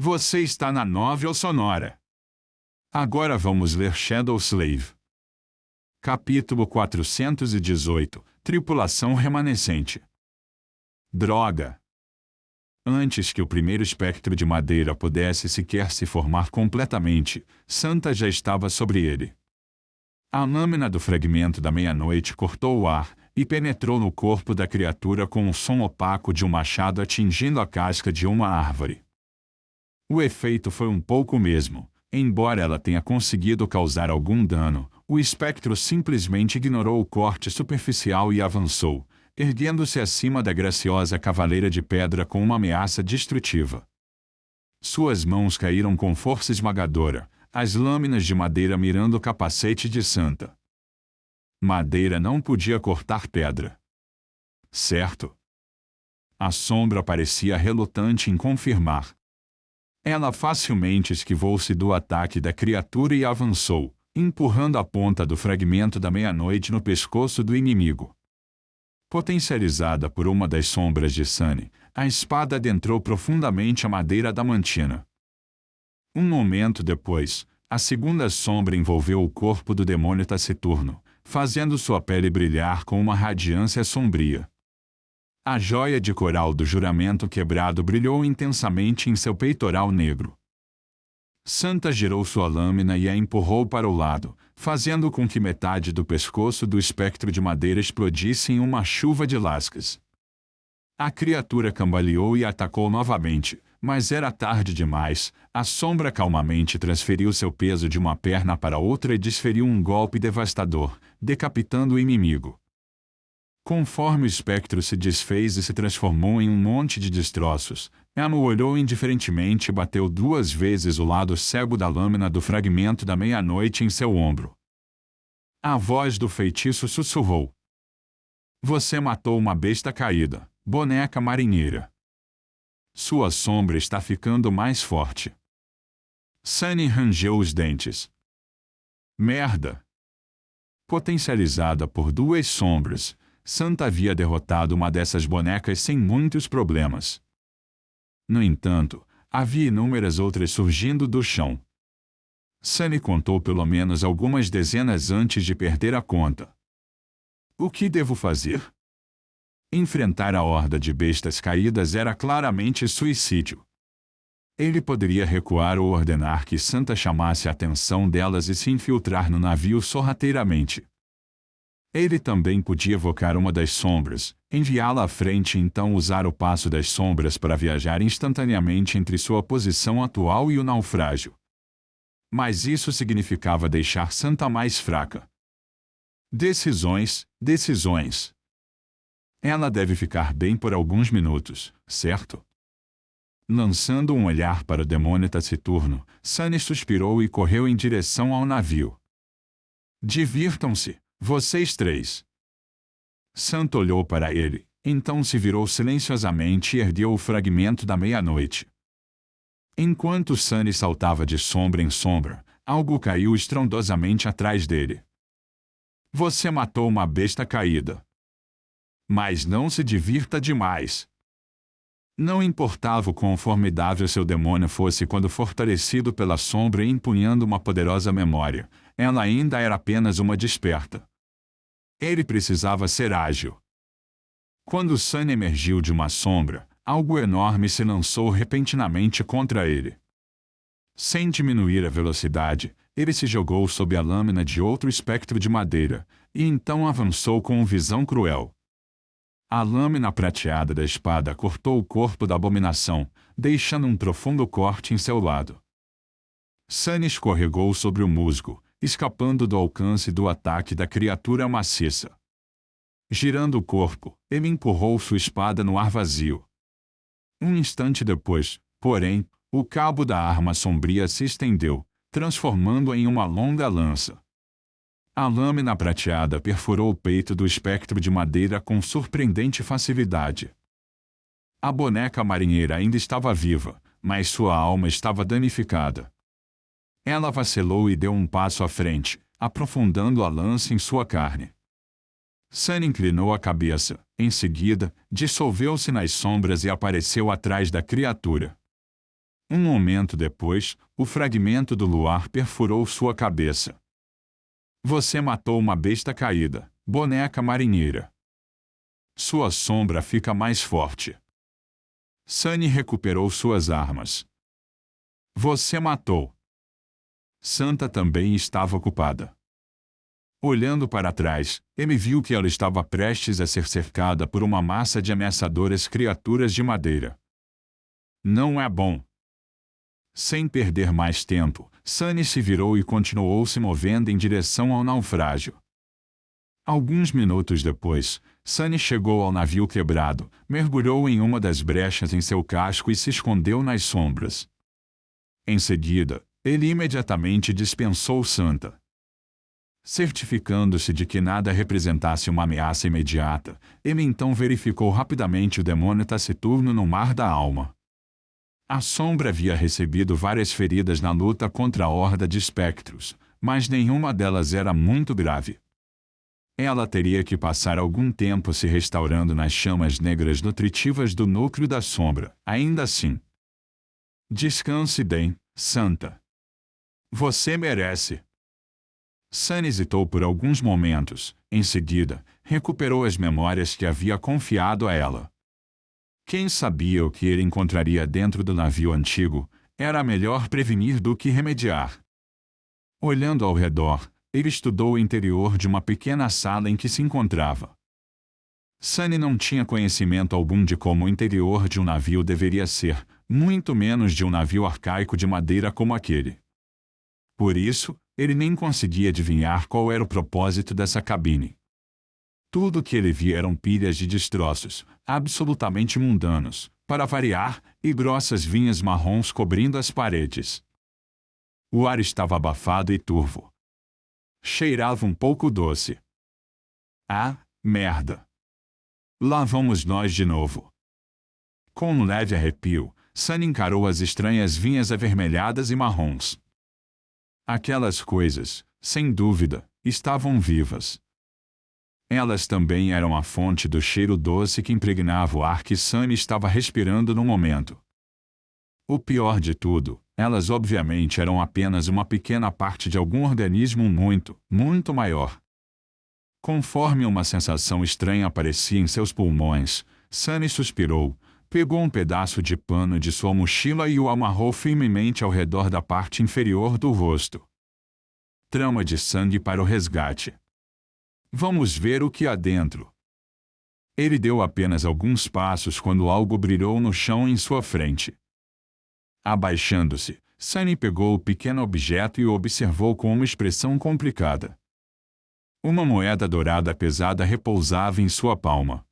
Você está na Novel Sonora. Agora vamos ler Shadow Slave. Capítulo 418 – Tripulação Remanescente. Droga! Antes que o primeiro espectro de madeira pudesse sequer se formar completamente, Santa já estava sobre ele. A lâmina do fragmento da meia-noite cortou o ar e penetrou no corpo da criatura com o som opaco de um machado atingindo a casca de uma árvore. O efeito foi um pouco o mesmo. Embora ela tenha conseguido causar algum dano, o espectro simplesmente ignorou o corte superficial e avançou, erguendo-se acima da graciosa cavaleira de pedra com uma ameaça destrutiva. Suas mãos caíram com força esmagadora, as lâminas de madeira mirando o capacete de Santa. Madeira não podia cortar pedra. Certo? A sombra parecia relutante em confirmar. Ela facilmente esquivou-se do ataque da criatura e avançou, empurrando a ponta do fragmento da meia-noite no pescoço do inimigo. Potencializada por uma das sombras de Sunny, a espada adentrou profundamente a madeira adamantina. Um momento depois, a segunda sombra envolveu o corpo do demônio taciturno, fazendo sua pele brilhar com uma radiância sombria. A joia de coral do juramento quebrado brilhou intensamente em seu peitoral negro. Santa girou sua lâmina e a empurrou para o lado, fazendo com que metade do pescoço do espectro de madeira explodisse em uma chuva de lascas. A criatura cambaleou e atacou novamente, mas era tarde demais. A sombra calmamente transferiu seu peso de uma perna para outra e desferiu um golpe devastador, decapitando o inimigo. Conforme o espectro se desfez e se transformou em um monte de destroços, ela olhou indiferentemente e bateu 2 vezes o lado cego da lâmina do fragmento da meia-noite em seu ombro. A voz do feitiço sussurrou: "Você matou uma besta caída, boneca marinheira. Sua sombra está ficando mais forte." Sunny rangeu os dentes. Merda! Potencializada por 2 sombras, Santa havia derrotado uma dessas bonecas sem muitos problemas. No entanto, havia inúmeras outras surgindo do chão. Sunny contou pelo menos algumas dezenas antes de perder a conta. O que devo fazer? Enfrentar a horda de bestas caídas era claramente suicídio. Ele poderia recuar ou ordenar que Santa chamasse a atenção delas e se infiltrar no navio sorrateiramente. Ele também podia evocar uma das sombras, enviá-la à frente e então usar o passo das sombras para viajar instantaneamente entre sua posição atual e o naufrágio. Mas isso significava deixar Santa mais fraca. Decisões, decisões. Ela deve ficar bem por alguns minutos, certo? Lançando um olhar para o demônio taciturno, Sunny suspirou e correu em direção ao navio. Divirtam-se, vocês 3. Santa olhou para ele, então se virou silenciosamente e ergueu o fragmento da meia-noite. Enquanto Sunny saltava de sombra em sombra, algo caiu estrondosamente atrás dele. Você matou uma besta caída. Mas não se divirta demais. Não importava o quão formidável seu demônio fosse quando fortalecido pela sombra e empunhando uma poderosa memória, ela ainda era apenas uma desperta. Ele precisava ser ágil. Quando Sunny emergiu de uma sombra, algo enorme se lançou repentinamente contra ele. Sem diminuir a velocidade, ele se jogou sob a lâmina de outro espectro de madeira, e então avançou com visão cruel. A lâmina prateada da espada cortou o corpo da abominação, deixando um profundo corte em seu lado. Sunny escorregou sobre o musgo, escapando do alcance do ataque da criatura maciça. Girando o corpo, ele empurrou sua espada no ar vazio. Um instante depois, porém, o cabo da arma sombria se estendeu, transformando-a em uma longa lança. A lâmina prateada perfurou o peito do espectro de madeira com surpreendente facilidade. A boneca marinheira ainda estava viva, mas sua alma estava danificada. Ela vacilou e deu um passo à frente, aprofundando a lança em sua carne. Sunny inclinou a cabeça, em seguida, dissolveu-se nas sombras e apareceu atrás da criatura. Um momento depois, o fragmento do luar perfurou sua cabeça. Você matou uma besta caída, boneca marinheira. Sua sombra fica mais forte. Sunny recuperou suas armas. Você matou. Santa também estava ocupada. Olhando para trás, Amy viu que ela estava prestes a ser cercada por uma massa de ameaçadoras criaturas de madeira. Não é bom. Sem perder mais tempo, Sunny se virou e continuou se movendo em direção ao naufrágio. Alguns minutos depois, Sunny chegou ao navio quebrado, mergulhou em uma das brechas em seu casco e se escondeu nas sombras. Em seguida, ele imediatamente dispensou Santa. Certificando-se de que nada representasse uma ameaça imediata, ele então verificou rapidamente o demônio taciturno no mar da alma. A sombra havia recebido várias feridas na luta contra a horda de espectros, mas nenhuma delas era muito grave. Ela teria que passar algum tempo se restaurando nas chamas negras nutritivas do núcleo da sombra, ainda assim. Descanse bem, Santa. Você merece. Sunny hesitou por alguns momentos, em seguida, recuperou as memórias que havia confiado a ela. Quem sabia o que ele encontraria dentro do navio antigo, era melhor prevenir do que remediar. Olhando ao redor, ele estudou o interior de uma pequena sala em que se encontrava. Sunny não tinha conhecimento algum de como o interior de um navio deveria ser, muito menos de um navio arcaico de madeira como aquele. Por isso, ele nem conseguia adivinhar qual era o propósito dessa cabine. Tudo o que ele via eram pilhas de destroços, absolutamente mundanos, para variar, e grossas vinhas marrons cobrindo as paredes. O ar estava abafado e turvo. Cheirava um pouco doce. Ah, merda! Lá vamos nós de novo. Com um leve arrepio, Sunny encarou as estranhas vinhas avermelhadas e marrons. Aquelas coisas, sem dúvida, estavam vivas. Elas também eram a fonte do cheiro doce que impregnava o ar que Sunny estava respirando no momento. O pior de tudo, elas obviamente eram apenas uma pequena parte de algum organismo muito, muito maior. Conforme uma sensação estranha aparecia em seus pulmões, Sunny suspirou, pegou um pedaço de pano de sua mochila e o amarrou firmemente ao redor da parte inferior do rosto. Trama de sangue para o resgate. Vamos ver o que há dentro. Ele deu apenas alguns passos quando algo brilhou no chão em sua frente. Abaixando-se, Sunny pegou o pequeno objeto e o observou com uma expressão complicada. Uma moeda dourada pesada repousava em sua palma.